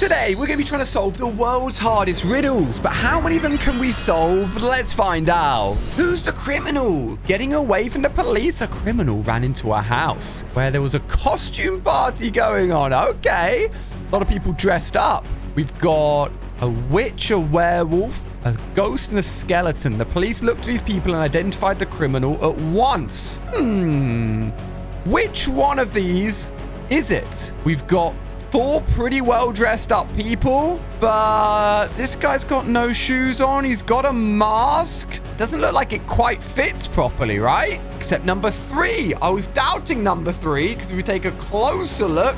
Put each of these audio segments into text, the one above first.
Today, we're going to be trying to solve the world's hardest riddles. But how many of them can we solve? Let's find out. Who's the criminal? Getting away from the police, a criminal ran into a house where there was a costume party going on. Okay. A lot of people dressed up. We've got a witch, a werewolf, a ghost, and a skeleton. The police looked at these people and identified the criminal at once. Which one of these is it? We've got 4 pretty well dressed up people, but this guy's got no shoes on. He's got a mask. Doesn't look like it quite fits properly, right? Except number 3. I was doubting number 3 because if we take a closer look,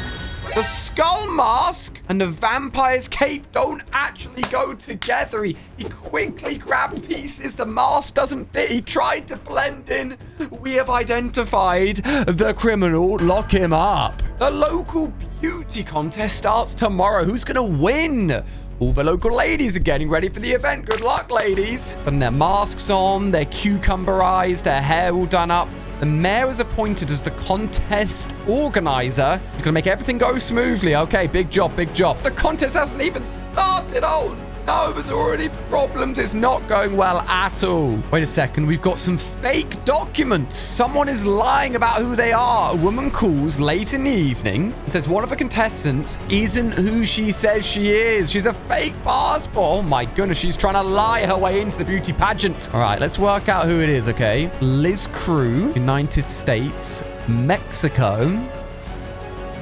the skull mask and the vampire's cape don't actually go together. He quickly grabbed pieces. The mask doesn't fit. He tried to blend in. We have identified the criminal. Lock him up. The local beauty contest starts tomorrow. Who's going to win? All the local ladies are getting ready for the event. Good luck, ladies. From their masks on, their cucumber eyes, their hair all done up. The mayor is appointed as the contest organizer. He's going to make everything go smoothly. Okay, big job, big job. The contest hasn't even started. Oh, no, there's already problems. It's not going well at all. Wait a second. We've got some fake documents. Someone is lying about who they are. A woman calls late in the evening and says one of the contestants isn't who she says she is. She's a fake passport. Oh, my goodness. She's trying to lie her way into the beauty pageant. All right, let's work out who it is, okay? Liz Crew, United States, Mexico.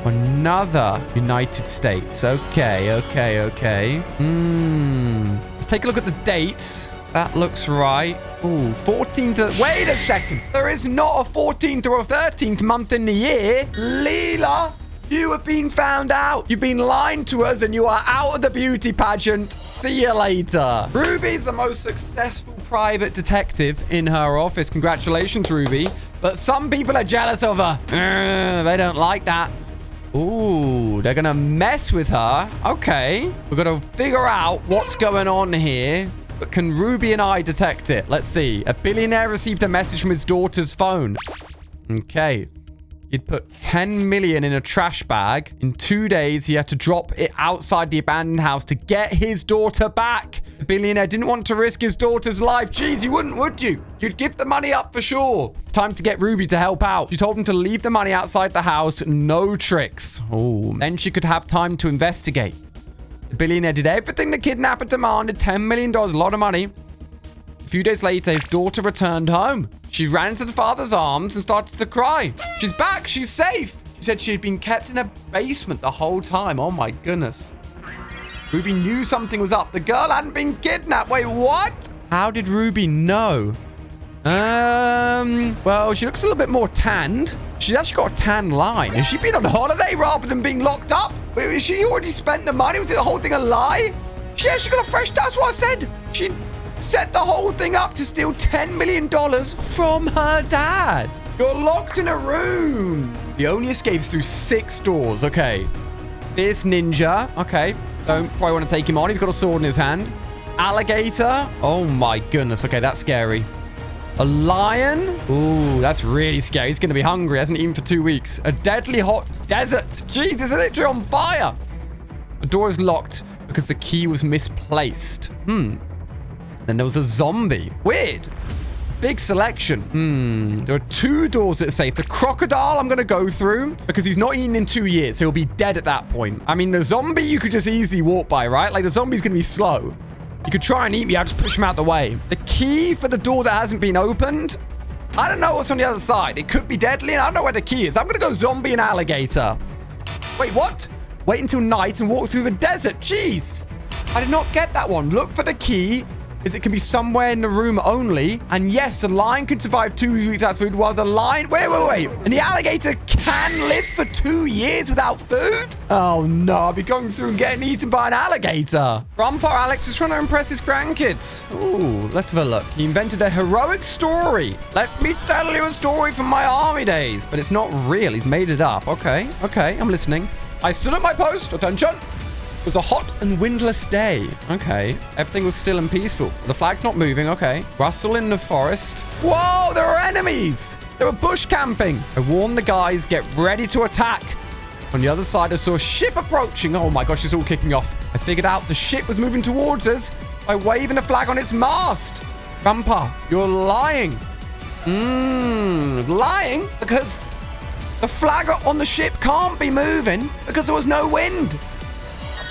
Another United States. Okay. Let's take a look at the dates. That looks right. Ooh, 14th. Wait a second. There is not a 14th or a 13th month in the year. Leela, you have been found out. You've been lying to us and you are out of the beauty pageant. See you later. Ruby's the most successful private detective in her office. Congratulations, Ruby. But some people are jealous of her. They don't like that. Ooh, they're gonna mess with her. Okay. We've got to figure out what's going on here. But can Ruby and I detect it? Let's see. A billionaire received a message from his daughter's phone. Okay. He'd put 10 million in a trash bag. In 2 days, he had to drop it outside the abandoned house to get his daughter back. The billionaire didn't want to risk his daughter's life. Jeez, you wouldn't, would you? You'd give the money up for sure. It's time to get Ruby to help out. She told him to leave the money outside the house. No tricks. Oh, then she could have time to investigate. The billionaire did everything the kidnapper demanded. $10 million, a lot of money. A few days later, his daughter returned home. She ran into the father's arms and started to cry. She's back. She's safe. She said she had been kept in a basement the whole time. Oh, my goodness. Ruby knew something was up. The girl hadn't been kidnapped. Wait, what? How did Ruby know? Well, she looks a little bit more tanned. She's actually got a tan line. Has she been on holiday rather than being locked up? Wait, has she already spent the money? Was it the whole thing a lie? She got a fresh... That's what I said. She set the whole thing up to steal $10 million from her dad. You're locked in a room. The only escapes through 6 doors. Okay. Fierce ninja. Okay. Don't probably want to take him on. He's got a sword in his hand. Alligator. Oh my goodness. Okay, that's scary. A lion. Ooh, that's really scary. He's going to be hungry. Hasn't eaten for 2 weeks. A deadly hot desert. Jeez, it's literally on fire. The door is locked because the key was misplaced. Then there was a zombie. Weird. Big selection. There are 2 doors that are safe. The crocodile I'm going to go through because he's not eaten in 2 years. So he'll be dead at that point. I mean, the zombie you could just easily walk by, right? Like the zombie's going to be slow. You could try and eat me. I'll just push him out the way. The key for the door that hasn't been opened. I don't know what's on the other side. It could be deadly and I don't know where the key is. I'm going to go zombie and alligator. Wait, what? Wait until night and walk through the desert. Jeez. I did not get that one. Look for the key. It can be somewhere in the room only. And yes, the lion can survive 2 weeks without food, while the lion... Wait. And the alligator can live for 2 years without food? Oh, no. I'll be going through and getting eaten by an alligator. Grandpa Alex is trying to impress his grandkids. Ooh, let's have a look. He invented a heroic story. Let me tell you a story from my army days. But it's not real. He's made it up. Okay, I'm listening. I stood at my post. Attention. It was a hot and windless day. Okay. Everything was still and peaceful. The flag's not moving. Okay. Rustle in the forest. Whoa, there are enemies. They were bush camping. I warned the guys, get ready to attack. On the other side, I saw a ship approaching. Oh my gosh, it's all kicking off. I figured out the ship was moving towards us by waving a flag on its mast. Grandpa, you're lying. Lying? Because the flag on the ship can't be moving because there was no wind.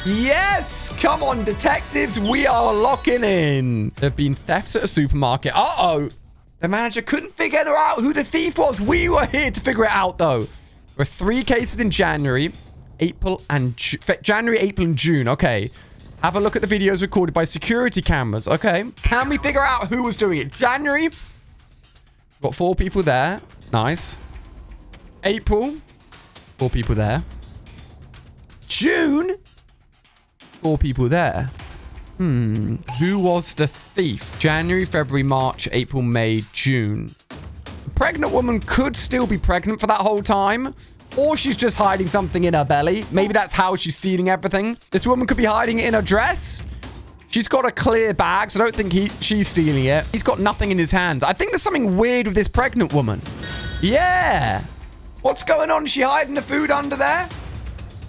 Yes! Come on, detectives. We are locking in. There have been thefts at a supermarket. Uh-oh. The manager couldn't figure out who the thief was. We were here to figure it out, though. There were 3 cases in January, April, and June. Okay. Have a look at the videos recorded by security cameras. Okay. Can we figure out who was doing it? January. Got 4 people there. Nice. April. 4 people there. June. 4 people there. Who was the thief? January, February, March, April, May, June. The pregnant woman could still be pregnant for that whole time. Or she's just hiding something in her belly. Maybe that's how she's stealing everything. This woman could be hiding it in her dress. She's got a clear bag, so I don't think she's stealing it. He's got nothing in his hands. I think there's something weird with this pregnant woman. Yeah. What's going on? Is she hiding the food under there?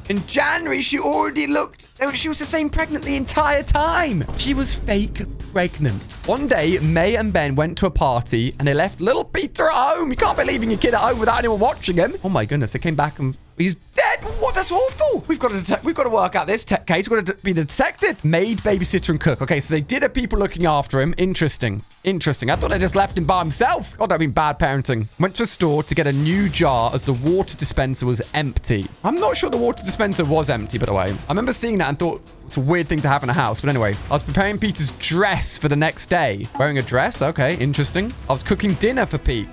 In January, she already looked... She was the same pregnant the entire time. She was fake pregnant. One day, May and Ben went to a party and they left little Peter at home. You can't be leaving your kid at home without anyone watching him. Oh my goodness, they came back and... He's dead. What? That's awful. We've got to work out this case. We've got to be the detective. Maid, babysitter, and cook. Okay, so they did have people looking after him. Interesting. Interesting. I thought they just left him by himself. God, that'd been bad parenting. Went to a store to get a new jar as the water dispenser was empty. I'm not sure the water dispenser was empty, by the way. I remember seeing that and thought it's a weird thing to have in a house. But anyway, I was preparing Peter's dress for the next day. Wearing a dress? Okay, interesting. I was cooking dinner for Pete.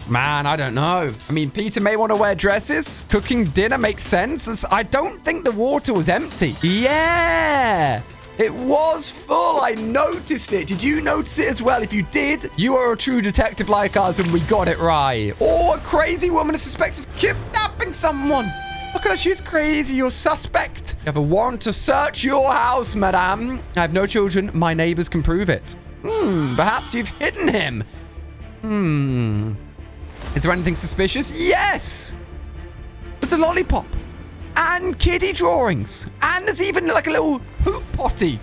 Man, I don't know. I mean, Peter may want to wear dresses. Cooking dinner makes sense. I don't think the water was empty. Yeah, it was full. I noticed it. Did you notice it as well? If you did, you are a true detective like us and we got it right. Or a crazy woman is suspected of kidnapping someone. Look at her. She's crazy. You're suspect. You have a warrant to search your house, madame. I have no children. My neighbors can prove it. Perhaps you've hidden him. Is there anything suspicious? Yes! There's a lollipop. And kiddie drawings. And there's even like a little poop potty.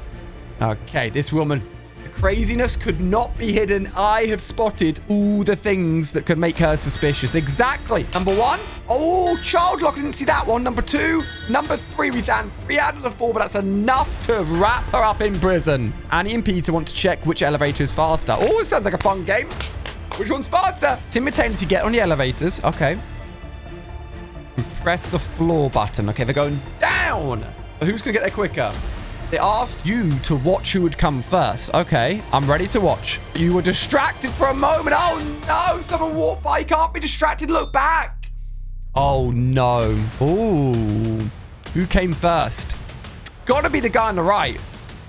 Okay, this woman. The craziness could not be hidden. I have spotted all the things that could make her suspicious. Exactly. Number 1. Oh, child lock. I didn't see that one. Number 2. Number 3. We found 3 out of the 4, but that's enough to wrap her up in prison. Annie and Peter want to check which elevator is faster. Oh, it sounds like a fun game. Which one's faster? Simultaneously get on the elevators. Okay. And press the floor button. Okay, they're going down. But who's going to get there quicker? They asked you to watch who would come first. Okay, I'm ready to watch. You were distracted for a moment. Oh, no. Someone walked by. You can't be distracted. Look back. Oh, no. Ooh. Who came first? It's got to be the guy on the right.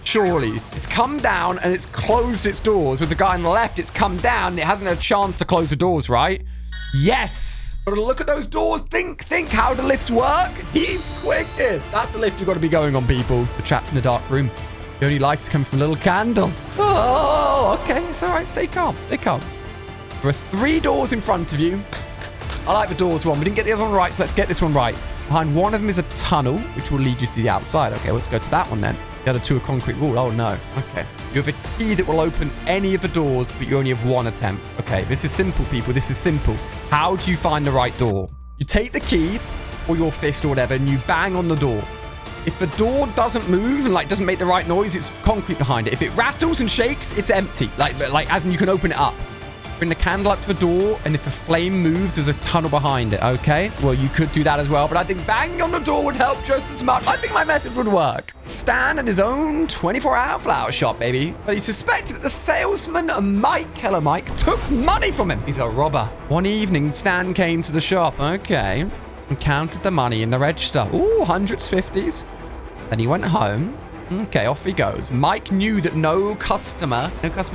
Surely. It's come down and it's closed its doors. With the guy on the left, it's come down and it hasn't had a chance to close the doors, right? Yes! Gotta look at those doors. Think how the lifts work. He's quickest. That's the lift you've got to be going on, people. You're trapped in a dark room. The only light is coming from a little candle. Oh, okay. It's all right. Stay calm. Stay calm. There are 3 doors in front of you. I like the doors one. We didn't get the other one right, so let's get this one right. Behind one of them is a tunnel, which will lead you to the outside. Okay, let's go to that one then. The other 2 are concrete wall. Oh, no. Okay. You have a key that will open any of the doors, but you only have 1 attempt. Okay, this is simple, people. This is simple. How do you find the right door? You take the key or your fist or whatever, and you bang on the door. If the door doesn't move and, doesn't make the right noise, it's concrete behind it. If it rattles and shakes, it's empty. As in you can open it up. Bring the candle up to the door, and if a flame moves, there's a tunnel behind it, okay? Well, you could do that as well, but I think banging on the door would help just as much. I think my method would work. Stan at his own 24-hour flower shop, baby. But he suspected that the salesman, Mike, hello Mike, took money from him. He's a robber. One evening, Stan came to the shop, okay, and counted the money in the register. Ooh, hundreds, 50s. Then he went home. Okay, off he goes. Mike knew that no customers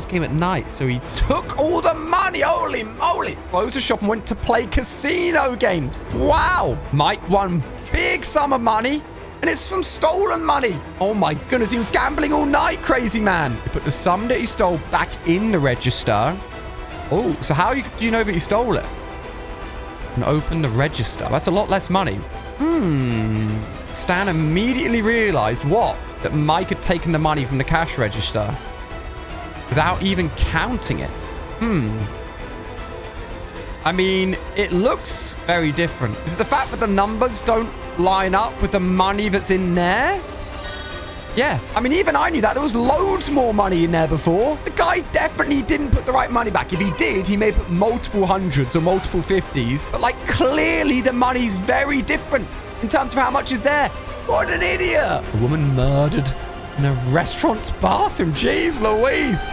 came at night, so he took all the money. Holy moly. Closed the shop and went to play casino games. Wow. Mike won big sum of money, and it's from stolen money. Oh my goodness, he was gambling all night, crazy man. He put the sum that he stole back in the register. Oh, so how do you know that he stole it? and open the register. That's a lot less money. Stan immediately realized what? That Mike had taken the money from the cash register without even counting it. I mean, it looks very different. Is it the fact that the numbers don't line up with the money that's in there? Yeah, I mean, even I knew that. There was loads more money in there before. The guy definitely didn't put the right money back. If he did, he may put multiple hundreds or multiple 50s. But, like, clearly the money's very different in terms of how much is there. What an idiot. A woman murdered in a restaurant's bathroom. Jeez Louise.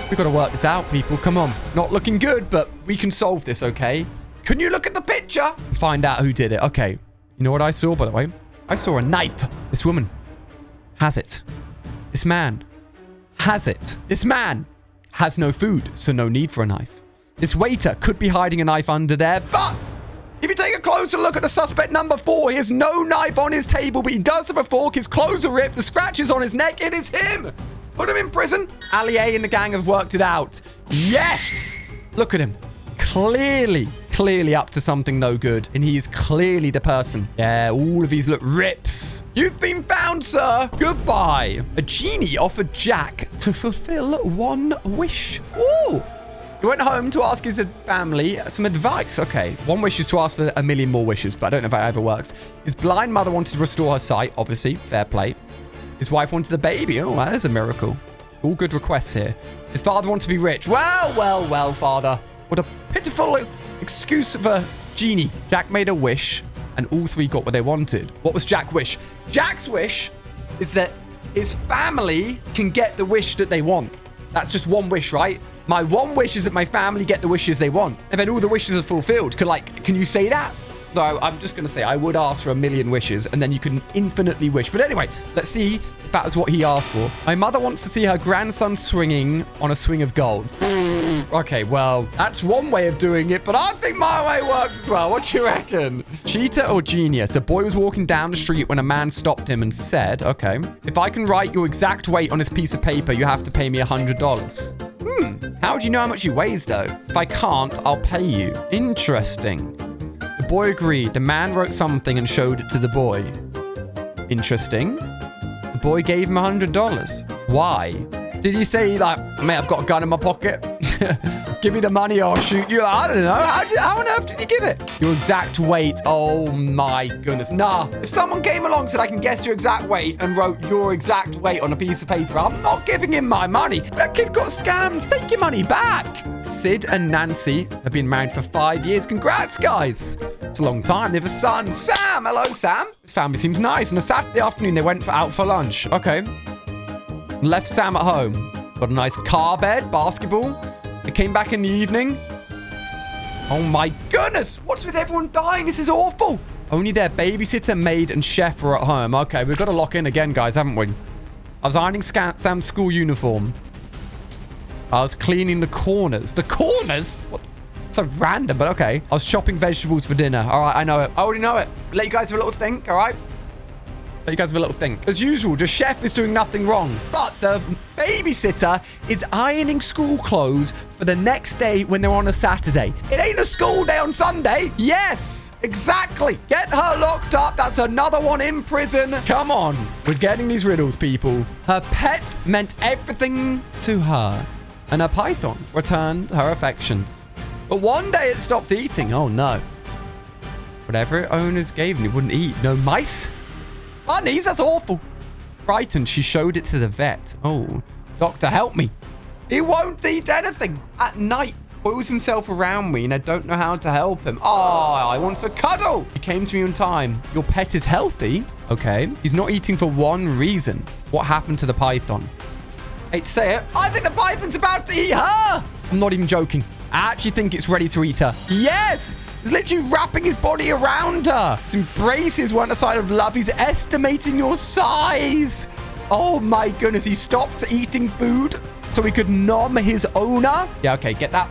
We've got to work this out, people. Come on. It's not looking good, but we can solve this, okay? Can you look at the picture and find out who did it? Okay. You know what I saw, by the way? I saw a knife. This woman has it. This man has it. This man has no food, so no need for a knife. This waiter could be hiding a knife under there, but if you take a closer look at the suspect number 4, he has no knife on his table, but he does have a fork. His clothes are ripped. The scratches on his neck. It is him. Put him in prison. Ali-A and the gang have worked it out. Yes! Look at him. Clearly up to something no good. And he is clearly the person. Yeah, all of these look rips. You've been found, sir. Goodbye. A genie offered Jack to fulfill one wish. Ooh. He went home to ask his family some advice. Okay, one wish is to ask for a million more wishes, but I don't know if that ever works. His blind mother wanted to restore her sight. Obviously, fair play. His wife wanted a baby. Oh, that is a miracle. All good requests here. His father wanted to be rich. Well, father. What a pitiful excuse of a genie. Jack made a wish, and all 3 got what they wanted. What was Jack's wish? Jack's wish is that his family can get the wish that they want. That's just one wish, right? My one wish is that my family get the wishes they want. And then all the wishes are fulfilled. Can you say that? No, I'm just going to say I would ask for a million wishes, and then you can infinitely wish. But anyway, let's see if that was what he asked for. My mother wants to see her grandson swinging on a swing of gold. Okay, well, that's one way of doing it, but I think my way works as well. What do you reckon? Cheater or genius? A boy was walking down the street when a man stopped him and said, okay, if I can write your exact weight on this piece of paper, you have to pay me $100. How do you know how much he weighs, though? If I can't, I'll pay you. Interesting. The boy agreed. The man wrote something and showed it to the boy. Interesting. The boy gave him $100. Why? Did he say, like, mate, I've got a gun in my pocket? Give me the money or I'll shoot you. I don't know. How on earth did he give it? Your exact weight. Oh, my goodness. Nah. If someone came along and said, I can guess your exact weight and wrote your exact weight on a piece of paper, I'm not giving him my money. That kid got scammed. Take your money back. Sid and Nancy have been married for 5 years. Congrats, guys. It's a long time. They have a son, Sam. Hello, Sam. This family seems nice. On a Saturday afternoon, they went out for lunch. Okay. Left Sam at home. Got a nice car bed, basketball. They came back in the evening. Oh my goodness. What's with everyone dying? This is awful. Only their babysitter, maid, and chef were at home. Okay, we've got to lock in again, guys, haven't we? I was ironing Sam's school uniform. I was cleaning the corners. The corners? What? So random, but okay. I was chopping vegetables for dinner. All right, I know it. I already know it. Let you guys have a little think, all right? Let you guys have a little think. As usual, the chef is doing nothing wrong, but the babysitter is ironing school clothes for the next day when they're on a Saturday. It ain't a school day on Sunday. Yes, exactly. Get her locked up. That's another one in prison. Come on. We're getting these riddles, people. Her pet meant everything to her, and her python returned her affections. But one day it stopped eating. Oh, no. Whatever owners gave him, he wouldn't eat. No mice? Bunnies? That's awful. Frightened, she showed it to the vet. Oh, doctor, help me. He won't eat anything. At night, coils himself around me and I don't know how to help him. Oh, I want to cuddle. He came to me on time. Your pet is healthy? Okay. He's not eating for one reason. What happened to the python? Hate to say it. I think the python's about to eat her. I'm not even joking. I actually think it's ready to eat her. Yes! He's literally wrapping his body around her. His embraces weren't a sign of love. He's estimating your size. Oh my goodness. He stopped eating food so he could nom his owner. Yeah, okay. Get that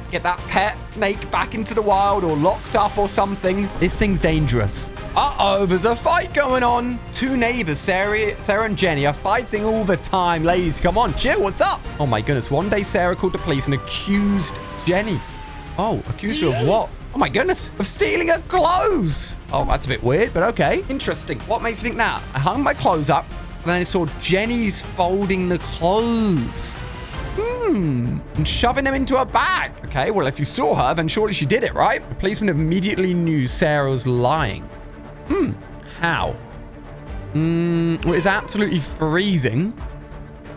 pet snake back into the wild or locked up or something. This thing's dangerous. Uh-oh, there's a fight going on. Two neighbors, Sarah and Jenny, are fighting all the time. Ladies, come on, chill. What's up? Oh my goodness. One day, Sarah called the police and accused Jenny. Oh, accused her of what? Oh my goodness, of stealing her clothes. Oh, that's a bit weird, but okay. Interesting. What makes you think that? I hung my clothes up, and then I saw Jenny's folding the clothes. And shoving them into her bag. Okay, well, if you saw her, then surely she did it, right? The policeman immediately knew Sarah was lying. How? Well, it's absolutely freezing.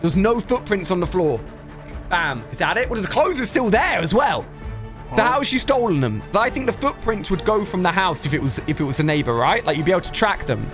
There's no footprints on the floor. Bam. Is that it? Well, the clothes are still there as well. So how has she stolen them? But I think the footprints would go from the house if it was a neighbor, right? Like, you'd be able to track them.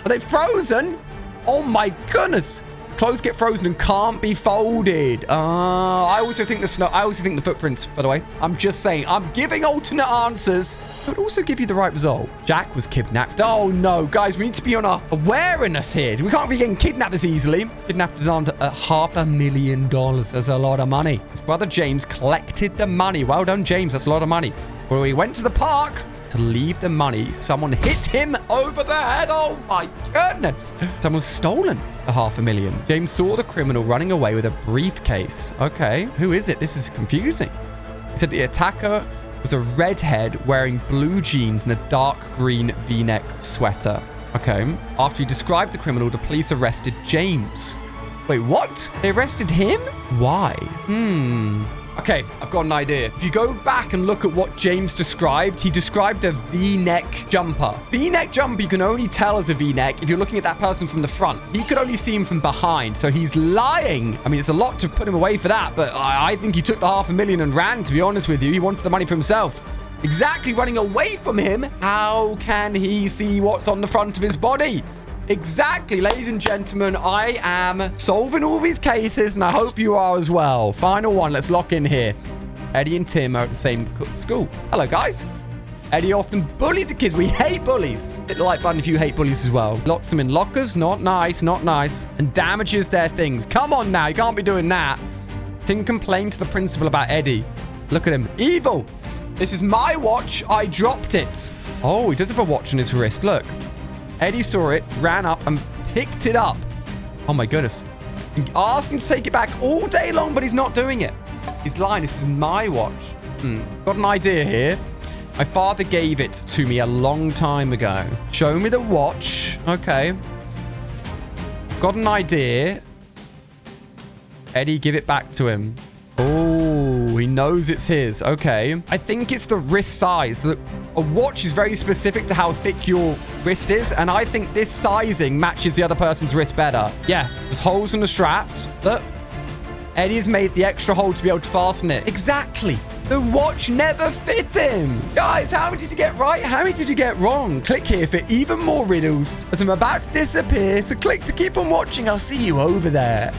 Are they frozen? Oh my goodness. Clothes get frozen and can't be folded. I also think the footprints, by the way. I'm just saying. I'm giving alternate answers. It would also give you the right result. Jack was kidnapped. Oh, no. Guys, we need to be on our awareness here. We can't be getting kidnapped as easily. Kidnapped is on $500,000. That's a lot of money. His brother James collected the money. Well done, James. That's a lot of money. Well, he went to the park to leave the money. Someone hit him over the head. Oh my goodness. Someone's stolen the $500,000. James saw the criminal running away with a briefcase. Okay, who is it? This is confusing. He said the attacker was a redhead wearing blue jeans and a dark green V-neck sweater. Okay, after he described the criminal, the police arrested James. Wait, what? They arrested him? Why? Okay, I've got an idea. If you go back and look at what James described, he described a V-neck jumper. V-neck jumper, you can only tell as a V-neck if you're looking at that person from the front. He could only see him from behind, so he's lying. I mean, it's a lot to put him away for that, but I think he took the $500,000 and ran, to be honest with you. He wanted the money for himself. Exactly, running away from him. How can he see what's on the front of his body? Exactly, ladies and gentlemen, I am solving all these cases, and I hope you are as well. Final one, let's lock in here. Eddie and Tim are at the same school. Hello, guys. Eddie often bullied the kids. We hate bullies. Hit the like button if you hate bullies as well. Locks them in lockers. Not nice, not nice. And damages their things. Come on now, you can't be doing that. Tim complained to the principal about Eddie. Look at him. Evil. This is my watch. I dropped it. Oh, he does have a watch on his wrist. Look. Eddie saw it, ran up, and picked it up. Oh, my goodness. Asking to take it back all day long, but he's not doing it. He's lying. This is my watch. Got an idea here. My father gave it to me a long time ago. Show me the watch. Okay. Got an idea. Eddie, give it back to him. Oh, he knows it's his. Okay. I think it's the wrist size. A watch is very specific to how thick your wrist is, and I think this sizing matches the other person's wrist better. Yeah, there's holes in the straps. Look. Eddie's made the extra hole to be able to fasten it. Exactly. The watch never fit him. Guys, how many did you get right? How many did you get wrong? Click here for even more riddles as I'm about to disappear. So click to keep on watching. I'll see you over there.